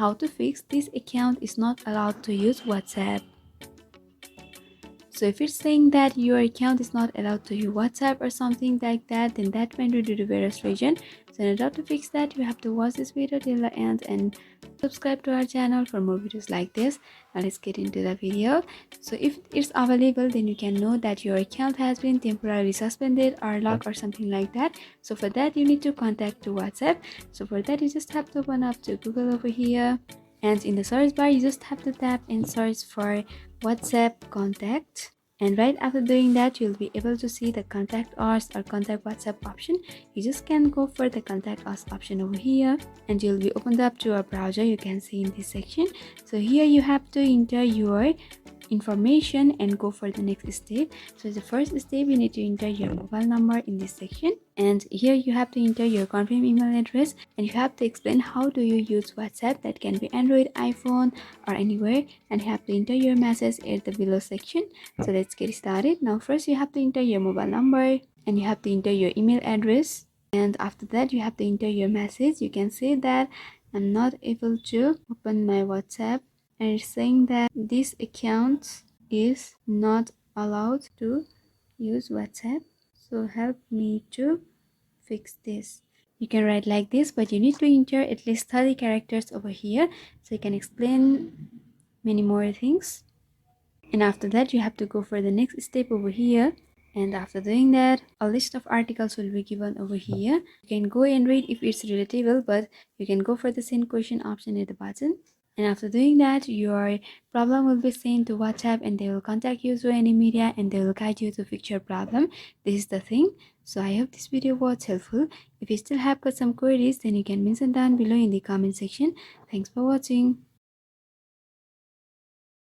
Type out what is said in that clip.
how to fix this account is not allowed to use WhatsApp. So if it's saying that your account is not allowed to use WhatsApp or something like that, then that might be due to various reason. So in order to fix that, you have to watch this video till the end and subscribe to our channel for more videos like this. Now let's get into the video. So if it's available, then you can know that your account has been temporarily suspended or locked or something like that. So for that, you need to contact to WhatsApp. So for that, you just have to open up to Google over here, and in the search bar you just have to tap and search for WhatsApp contact, and right after doing that you'll be able to see the contact us or contact WhatsApp option. You just can go for the contact us option over here, and you'll be opened up to a browser. You can see in this section. So here you have to enter your information and go for the next step. So the first step, you need to enter your mobile number in this section, and here you have to enter your confirm email address, and you have to explain how do you use WhatsApp. That can be Android, iPhone or anywhere, and you have to enter your message at the below section. So let's get started. Now first you have to enter your mobile number, and you have to enter your email address, and after that you have to enter your message. You can say that I'm not able to open my WhatsApp, and it's saying that this account is not allowed to use WhatsApp, so help me to fix this. You can write like this, but you need to enter at least 30 characters over here so you can explain many more things. And after that you have to go for the next step over here, and after doing that a list of articles will be given over here. You can go and read if it's relatable, but you can go for the send question option at the bottom. And after doing that, your problem will be sent to WhatsApp, and they will contact you through any media, and they will guide you to fix your problem. This is the thing. So I hope this video was helpful. If you still have got some queries, then you can mention down below in the comment section. Thanks for watching.